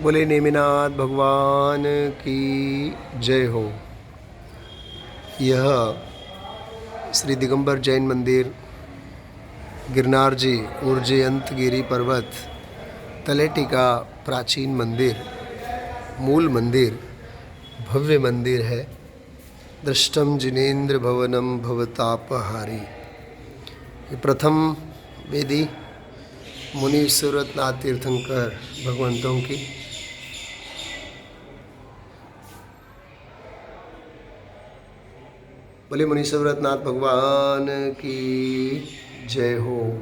बोले नेमिनाथ भगवान की जय हो। यह श्री दिगंबर जैन मंदिर गिरनार जी उर्जयंतगिरी पर्वत तलेटी का प्राचीन मंदिर, मूल मंदिर, भव्य मंदिर है। दृष्टम जिनेन्द्र भवनम भवतापहारी। ये प्रथम वेदी मुनि सूरतनाथ तीर्थंकर भगवंतों की बोले मुनि सूरतनाथ भगवान की जय हो।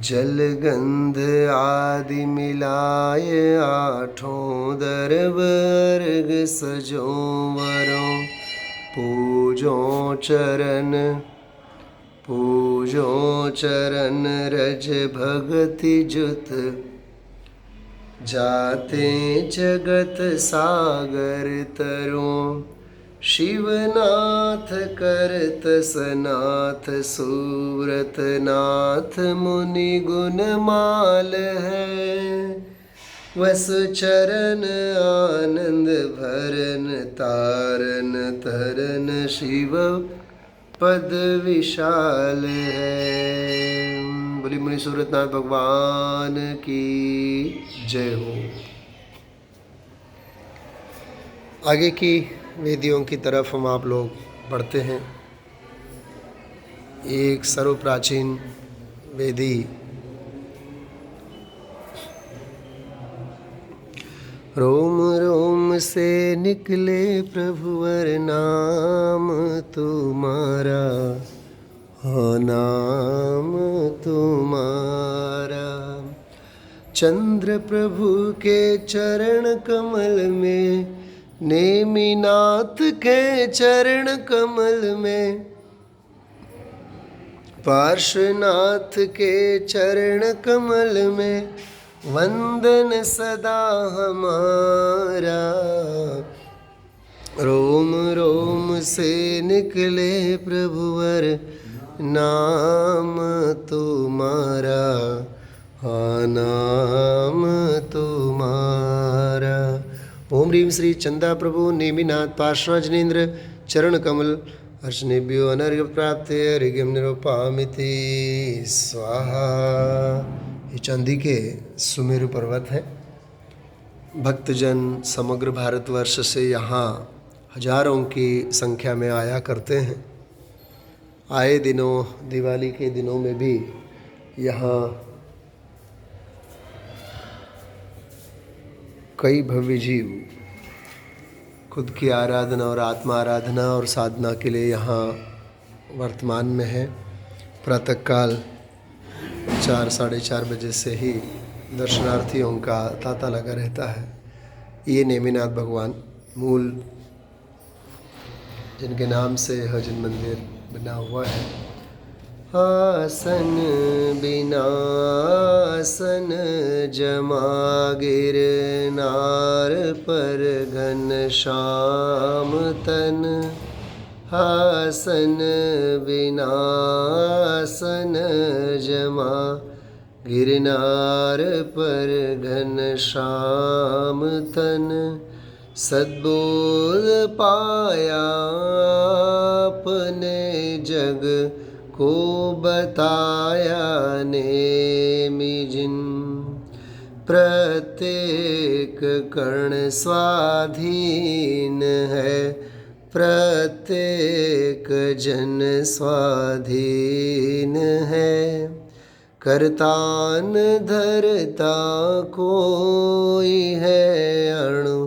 जल गंध आदि मिलाय आठों दरवर्ग सजो वरों, पूजो चरण रज भगति जुत, जाते जगत सागर तरों, शिवनाथ करत सनाथ सूरत नाथ मुनि गुणमाल है। वस चरण आनंद भरन तारन तरन, शिव पद विशाल है। बोली मुनि सूरतनाथ भगवान की जय हो। आगे की वेदियों की तरफ हम आप लोग बढ़ते हैं। एक सर्वप्राचीन वेदी रोम रोम से निकले प्रभुवर नाम तुम्हारा, हाँ नाम तुम्हारा। चंद्र प्रभु के चरण कमल में, नेमिनाथ के चरण कमल में, पार्श्वनाथ के चरण कमल में, वंदन सदा हमारा। रोम रोम से निकले प्रभुवर नाम तुम्हारा, हाँ नाम तुम्हारा। ओम ह्रीं श्री चंदा प्रभु नेमिनाथ पार्श्वनाथ जिनेन्द्र चरण कमल अर्चनेभ्यो अनर्घ्य प्राप्ते अर्घ्यं निरूपयामि स्वाहा। ये चांदी के सुमेरु पर्वत है। भक्तजन समग्र भारतवर्ष से यहाँ हजारों की संख्या में आया करते हैं। आए दिनों, दिवाली के दिनों में भी यहाँ कई भव्य जीव खुद की आराधना और आत्मा आराधना और साधना के लिए यहाँ वर्तमान में है। प्रातःकाल 4 साढ़े 4 बजे से ही दर्शनार्थियों का तांता लगा रहता है। ये नेमिनाथ भगवान मूल जिनके नाम से हजन मंदिर बना हुआ है। आसन बिनासन जमा गिरनार पर घन श्याम तन, आसन बिनासन जमा गिरनार पर घन श्याम तन, सद्बोध पाया अपने जग को बताया नेमि जिन, प्रत्येक कर्ण स्वाधीन है, प्रत्येक जन स्वाधीन है। करतान धरता कोई है, अणु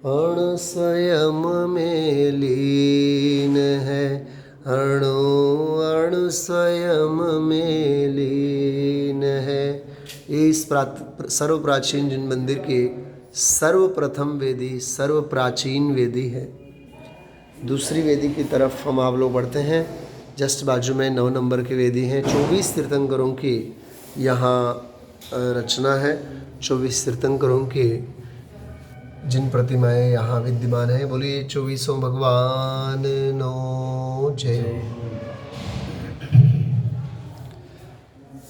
अणु स्वयं में लीन है, अणु अणु स्वयं में लीन है। इस सर्वप्राचीन जिन मंदिर की सर्वप्रथम वेदी, सर्वप्राचीन वेदी है। दूसरी वेदी की तरफ हम आप लोग बढ़ते हैं। जस्ट बाजू में 9 नंबर की वेदी है। 24 तीर्थंकरों की यहाँ रचना है। 24 तीर्थंकरों की जिन प्रतिमाएं यहाँ विद्यमान है। बोलिए 24 भगवान नो जय।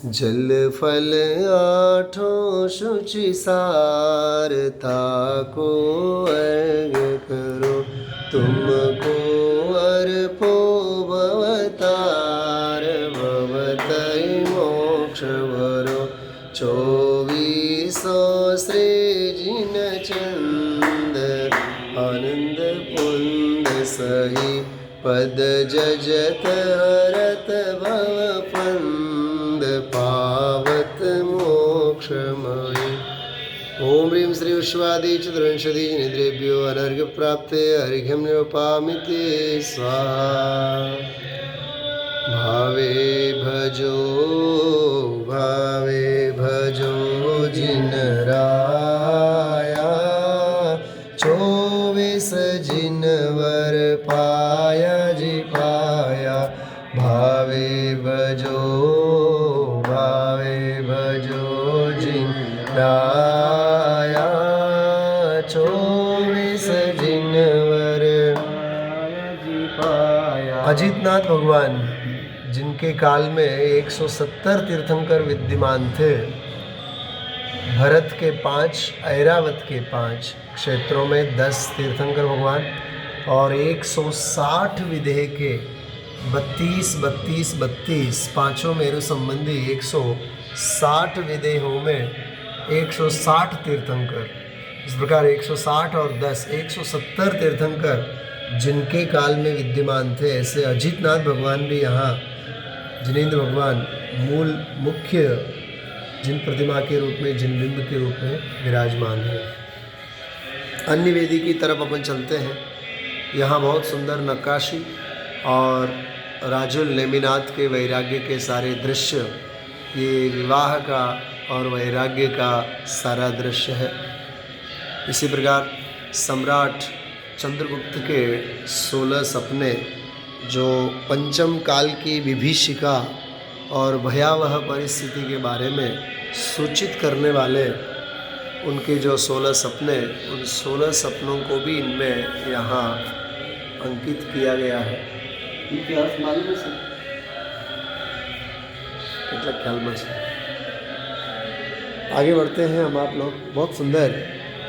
जल फल आठों शुचि सारता को अर्घ करो, तुमको अर्पो भवतार भवतै मोक्ष वरो। 2400 सृजिन चंद आनंद पुंद सही, पद जजत हरत भव फंद पावत मोक्षमयि। ओम ह्रीं श्री विश्वादि चतुर्विंशति निद्रेभ्यो अनर्घ्य प्राप्ते अर्घ्यं निरुपामिति स्वाहा। भावे भजो जिन राया, 24 जिन वर पाया जी पाया। भावे भजो जिन राया, 24 जिन वर पाया जी पाया। अजितनाथ भगवान जिनके काल में 170 तीर्थंकर विद्यमान थे, भरत के 5, ऐरावत के 5 क्षेत्रों में 10 तीर्थंकर भगवान और 160 विदेह के 32 पांचों मेरु संबंधी 160 विदेहों में 160 तीर्थंकर। इस प्रकार 160 और 10 170 तीर्थंकर जिनके काल में विद्यमान थे, ऐसे अजितनाथ भगवान भी यहाँ जिनेंद्र भगवान मूल मुख्य जिन प्रतिमा के रूप में, जिन बिंब के रूप में विराजमान है। अन्य वेदी की तरफ अपन चलते हैं। यहाँ बहुत सुंदर नक्काशी और राजुल नेमिनाथ के वैराग्य के सारे दृश्य, ये विवाह का और वैराग्य का सारा दृश्य है। इसी प्रकार सम्राट चंद्रगुप्त के 16 सपने जो पंचम काल की विभीषिका और भयावह परिस्थिति के बारे में सूचित करने वाले उनके जो 16 सपने, उन 16 सपनों को भी इनमें यहाँ अंकित किया गया है। इनके अर्थ मालूम है सर? कितना ख्याल में से आगे बढ़ते हैं हम आप लोग। बहुत सुंदर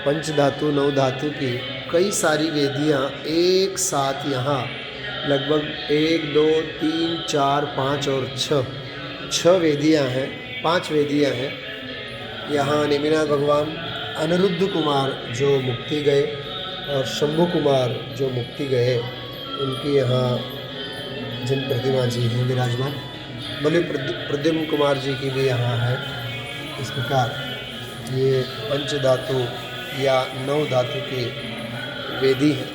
पंच धातु 9 धातु की कई सारी वेदियाँ एक साथ यहाँ लगभग 1, 2, 3, 4, 5 और 6 वेदियाँ हैं, 5 वेदियाँ हैं। यहाँ नेमिनाथ भगवान, अनिरुद्ध कुमार जो मुक्ति गए और शंभु कुमार जो मुक्ति गए, उनकी यहाँ जिन प्रतिमा जी हैं विराजमान, बलि प्रद्युम्न कुमार जी की भी यहाँ है। इस प्रकार ये पंच धातु या 9 धातु की वेदी है।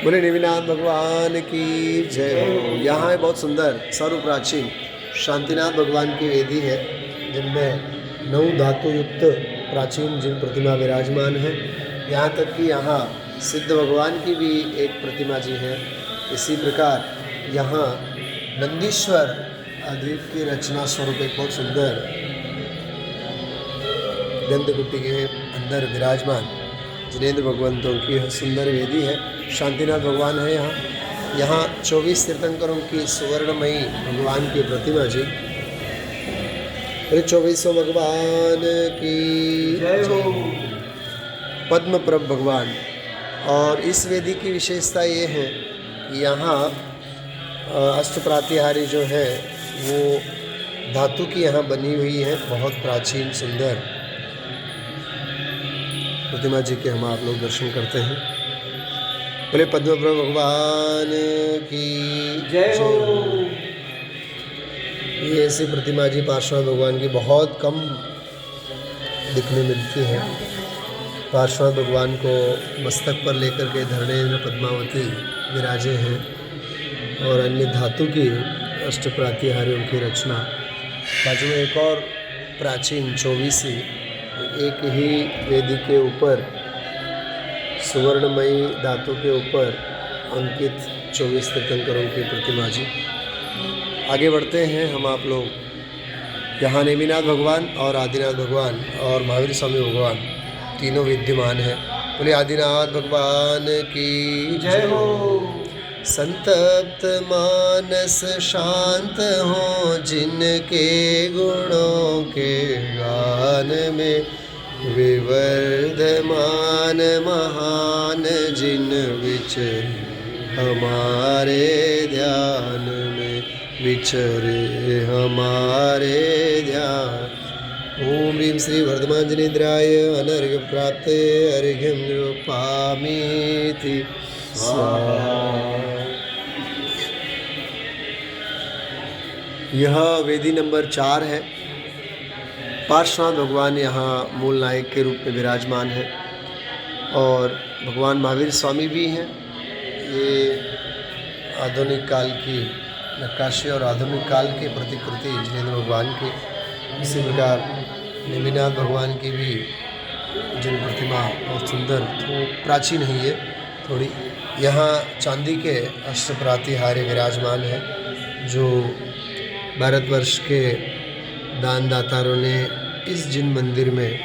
बोले नेमिनाथ भगवान की जय हो। यहाँ है बहुत सुंदर सर्व प्राचीन शांतिनाथ भगवान की वेदी है, जिनमें 9 धातु युक्त प्राचीन जिन प्रतिमा विराजमान है। यहाँ तक कि यहाँ सिद्ध भगवान की भी एक प्रतिमा जी है। इसी प्रकार यहाँ नंदीश्वर द्वीप की रचना स्वरूप एक बहुत सुंदर दंतकुटी के अंदर विराजमान जिनेंद्र भगवंतों की सुंदर वेदी है। शांतिनाथ भगवान है यहाँ 24 तीर्थंकरों की सुवर्णमयी भगवान की प्रतिमा जी। 2400 भगवान की जय हो। पद्मप्रभ भगवान। और इस वेदी की विशेषता ये है कि यहाँ अष्टप्रातिहारी जो है वो धातु की यहाँ बनी हुई है, बहुत प्राचीन सुंदर प्रतिमा जी के हम आप लोग दर्शन करते हैं। बोले पद्मप्रभ भगवान की जय हो। ये ऐसी प्रतिमा जी पार्श्वनाथ भगवान की बहुत कम दिखने मिलती है। पार्श्वनाथ भगवान को मस्तक पर लेकर के धरणेन्द्र पद्मावती विराजे हैं और अन्य धातु की अष्टप्रातिहारियों की रचना। बाजू में एक और प्राचीन 24वीं एक ही वेदी के ऊपर सुवर्णमयी धातु के ऊपर अंकित 24 तीर्थंकरों की प्रतिमा जी। आगे बढ़ते हैं हम आप लोग। यहाँ नेमिनाथ भगवान और आदिनाथ भगवान और महावीर स्वामी भगवान तीनों विद्यमान हैं। बोले आदिनाथ भगवान की जय हो। संतप्त मानस शांत हो जिनके गुणों के गान में, विवर्धमान महान जिन विचरे हमारे ध्यान में, विचरे हमारे ध्यान। ओम ह्रीं श्री वर्धमान जनेन्द्राय अनर्घ्य प्राप्त अर्घ्यं निरूपामीति स्वाहा। यह वेदी नंबर 4 है। पार्श्वनाथ भगवान यहाँ मूल नायक के रूप में विराजमान है और भगवान महावीर स्वामी भी हैं। ये आधुनिक काल की नक्काशी और आधुनिक काल के प्रतिकृति जिनेंद्र भगवान की। इसी प्रकार नेमिनाथ भगवान की भी जिन प्रतिमा बहुत सुंदर, तो प्राचीन है ये थोड़ी। यहाँ चांदी के अष्टप्रातिहार्य विराजमान है जो भारतवर्ष के दानदातारों ने इस जिन मंदिर में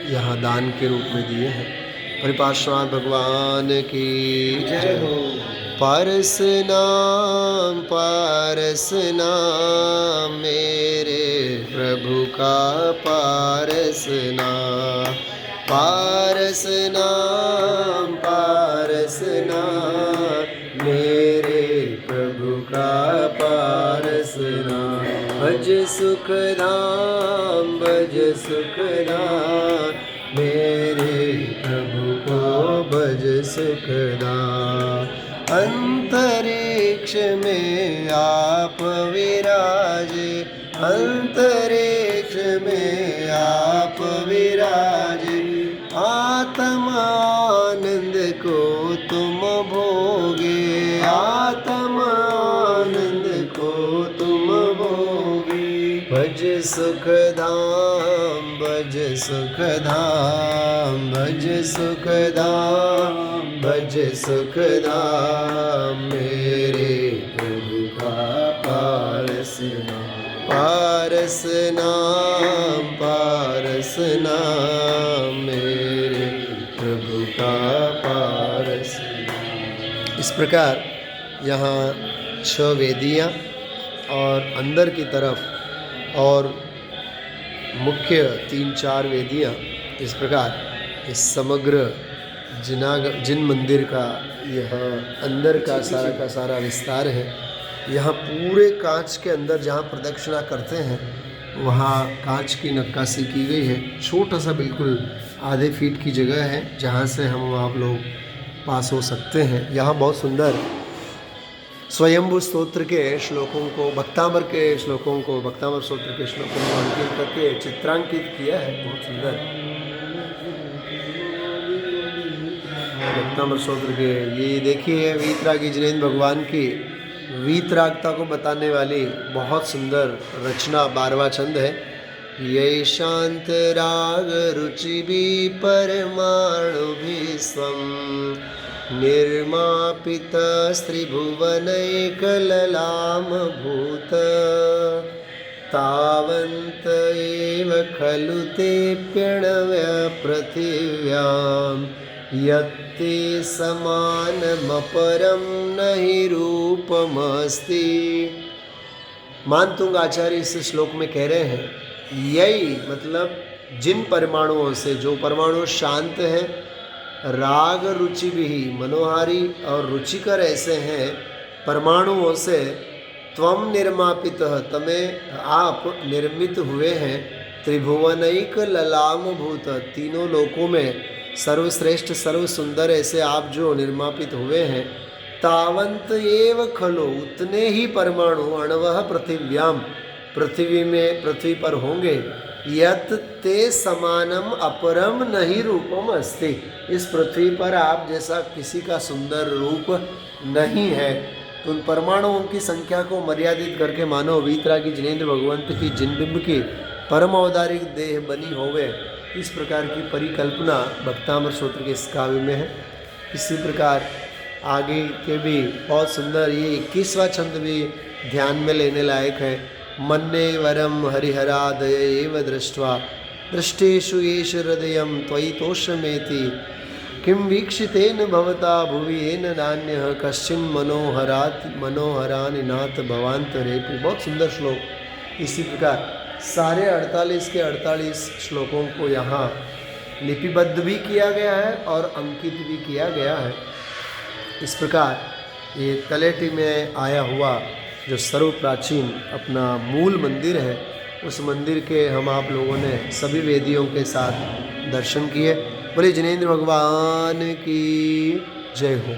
यहाँ दान के रूप में दिए हैं। परिपार्श्वनाथ भगवान की जय हो। पारस नाम मेरे प्रभु का पारस नाम, पारस नाम मेरे प्रभु का पारस नाम। भज सुखधाम मेरे प्रभु को भज सुखधाम। अंतरिक्ष में आप विराजे, अंतरिक्ष में आप विराजे, आत्मानंद को तुम भोगे, आत्मानंद को तुम भोगे। भज सुखधाम भज सुखधाम, भज सुखधाम भज सुखधाम मेरे प्रभु का पारस नाम, पारस नाम मेरे प्रभु का पारस नाम। इस प्रकार यहाँ 6 वेदियाँ और अंदर की तरफ और मुख्य 3-4 वेदियाँ। इस प्रकार इस समग्र जिन मंदिर का यह अंदर का सारा विस्तार है। यहाँ पूरे कांच के अंदर जहाँ प्रदक्षिणा करते हैं वहाँ कांच की नक्काशी की गई है। छोटा सा बिल्कुल आधे फीट की जगह है जहाँ से हम आप लोग पास हो सकते हैं। यहाँ बहुत सुंदर स्वयंभू स्तोत्र के श्लोकों को, भक्तामर के श्लोकों को, भक्तामर स्तोत्र के श्लोकों को अंकित करके चित्रांकित किया है। बहुत सुंदर भक्तामर स्तोत्र के ये देखिए वीतरागी जिनेंद्र भगवान की वीतरागता को बताने वाली बहुत सुंदर रचना 12वां छंद है। ये शांत राग रुचि भी परमाणु भी स्वम, निर्मापित स्त्रिभुवनैक ललाम भूत, तावन्त एव खलु ते प्रणव्य पृथिव्याम, यत्ते समानमपरम नहि रूपमस्ति। मानतुंग आचार्य इस श्लोक में कह रहे हैं यही मतलब जिन परमाणुओं से, जो परमाणु शांत हैं, राग रुचि भी मनोहारी और रुचिकर ऐसे हैं परमाणुओं से, त्वम निर्मापित तमें आप निर्मित हुए हैं, त्रिभुवनैक ललाम भूत तीनों लोकों में सर्वश्रेष्ठ सर्व सुंदर ऐसे आप जो निर्मापित हुए हैं, तावंत एव खलो उतने ही परमाणु अणवः पृथिव्याम पृथ्वी में पृथ्वी पर होंगे, यत ते समानम अपरम नहीं रूपम अस्ति इस पृथ्वी पर आप जैसा किसी का सुंदर रूप नहीं है। तो उन परमाणुओं की संख्या को मर्यादित करके मानो वीतरागी जिनेंद्र भगवंत की जिनबिंब की परम अवतारिक देह बनी होवे, इस प्रकार की परिकल्पना भक्तामर स्तोत्र के इस काव्य में है। इसी प्रकार आगे के भी बहुत सुंदर ये 21वां छंद भी ध्यान में लेने लायक है। मन्ने वरम हरिहरादय एव दृष्ट्वा दृष्टेषु येष हृदयं त्वयि तोषमेति, किं वीक्षितेन भवता भुवि येन नान्यः कश्चिन् मनोहरानि नाथ भवान्तरेपि। बहुत सुंदर श्लोक। इसी प्रकार सारे 48 के 48 श्लोकों को यहाँ लिपिबद्ध भी किया गया है और अंकित भी किया गया है। इस प्रकार ये तलेटी में आया हुआ जो सर्व प्राचीन अपना मूल मंदिर है, उस मंदिर के हम आप लोगों ने सभी वेदियों के साथ दर्शन किए। बोले जिनेंद्र भगवान की जय हो।